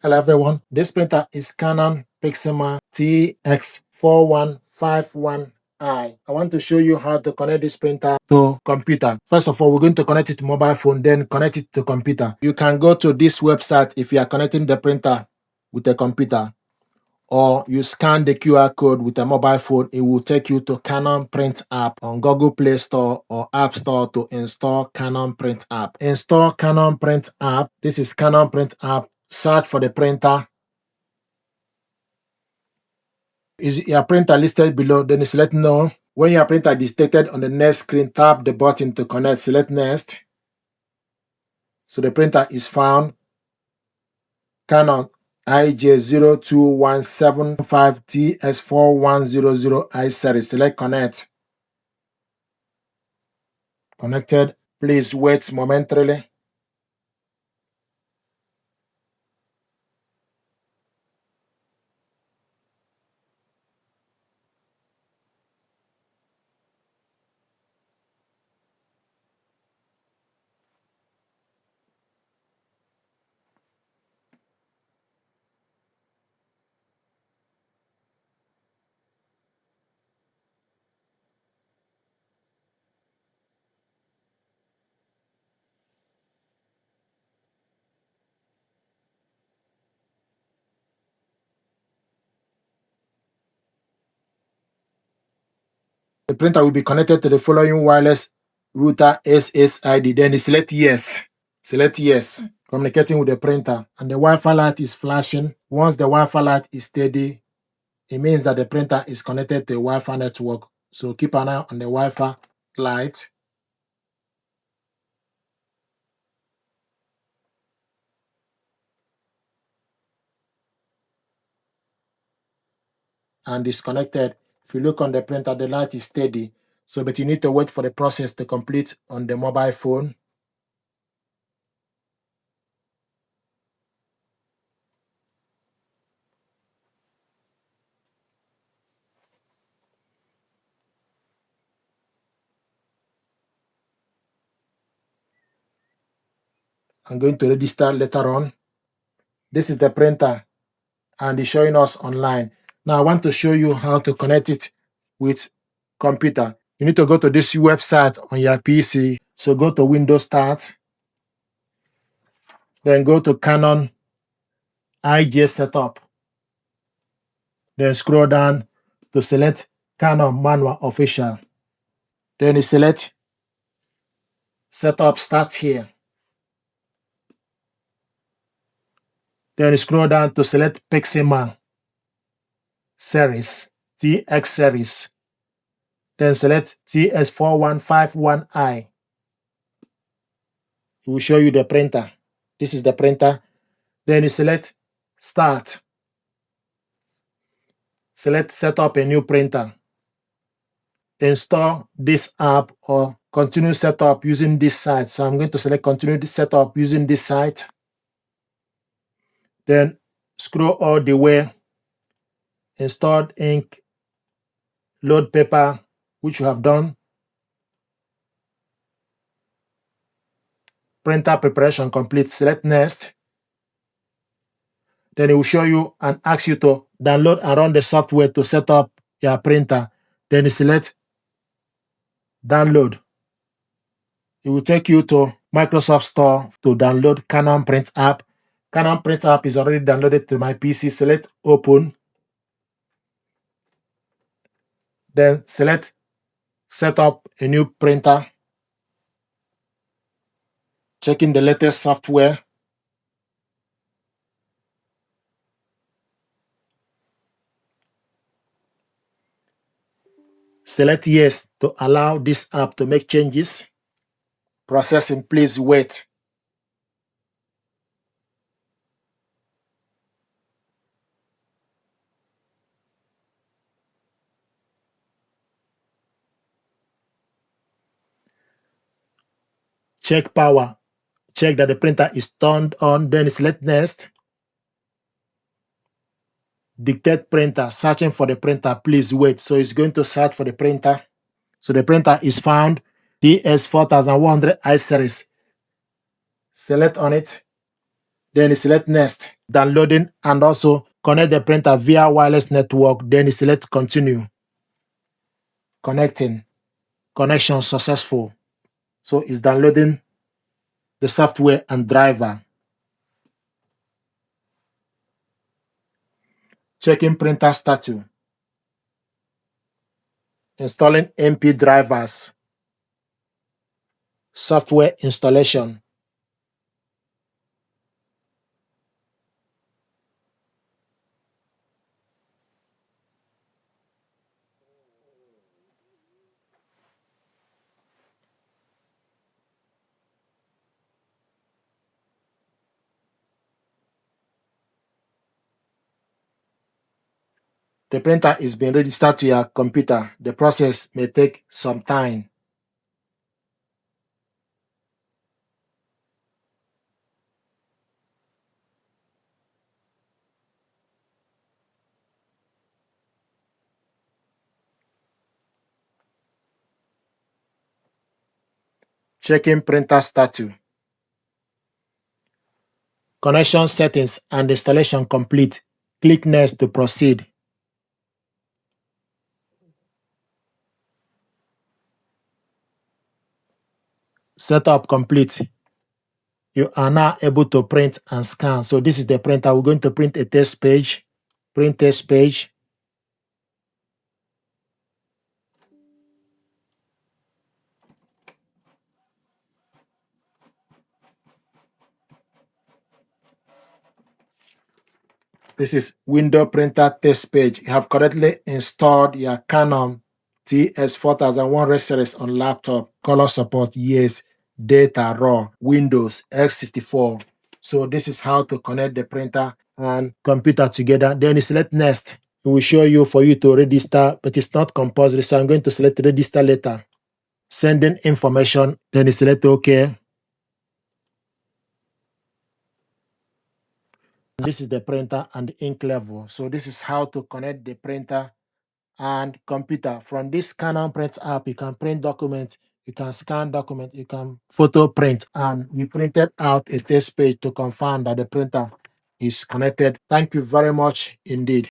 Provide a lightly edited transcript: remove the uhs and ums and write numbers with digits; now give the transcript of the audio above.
Hello everyone, this printer is Canon Pixma TS4151i. I want to show you how to connect this printer to computer. First of all, we're going to connect it to mobile phone, then connect it to computer. You can go to this website if you are connecting the printer with a computer, or you scan the QR code with a mobile phone. It will take you to Canon Print app on Google Play Store or App Store to install Canon Print app. Install Canon Print app. This is Canon Print app. Search for the printer. Is your printer listed below? Then select no. When your printer is detected on the next screen, tap the button to connect. Select next. So the printer is found. Canon IJ02175 TS4100i series. Select connect. Connected. Please wait momentarily. The printer will be connected to the following wireless router SSID. Then select yes. Select yes. Communicating with the printer. And the Wi-Fi light is flashing. Once the Wi-Fi light is steady, it means that the printer is connected to a Wi-Fi network. So keep an eye on the Wi-Fi light. And disconnected. If you look on the printer, the light is steady. So, but you need to wait for the process to complete on the mobile phone. I'm going to register later on. This is the printer, and it's showing us online. Now, I want to show you how to connect it with computer. You need to go to this website on your PC. So go to Windows Start. Then go to Canon IJ Setup. Then scroll down to select Canon Manual Official. Then you select Setup Start here. Then you scroll down to select Pixma series, TX series. Then select TS4151i. It will show you the printer. This is the printer. Then you select Start. Select Set up a new printer. Install this app or continue setup using this site. So I'm going to select continue the setup using this site. Then scroll all the way. Installed ink, load paper, which you have done. Printer preparation complete. Select next. Then it will show you and ask you to download and run the software to set up your printer. Then you select download. It will take you to Microsoft Store to download Canon Print app. Canon Print app is already downloaded to my PC. Select open. Then select set up a new printer. Checking the latest software. Select yes to allow this app to make changes. Processing, please wait. Check power. Check that the printer is turned on. Then select next. Dictate printer. Searching for the printer. Please wait. So it's going to search for the printer. So the printer is found. TS4151i series. Select on it. Then select next. downloading, and also connect the printer via wireless network. Then you select continue. Connecting. Connection successful. So it's downloading the software and driver. Checking printer status. Installing MP drivers. Software installation. The printer is being registered to your computer. The process may take some time. Checking printer status. Connection settings and installation complete. Click Next to proceed. Setup complete. You are now able to print and scan. So this is the printer. We're going to print a test page. Print test page. This is window printer test page. You have correctly installed your Canon TS4151i series on laptop. Color support, yes. Data raw. Windows x64. So this is how to connect the printer and computer together. Then you select next. It will show you for you to register, but it's not compulsory. So I'm going to select register later. Sending information. Then you select OK. This is the printer and the ink level. So this is how to connect the printer and computer. From this Canon print app, you can print document, you can scan document, you can photo print, and we printed out a test page to confirm that the printer is connected. Thank you very much indeed.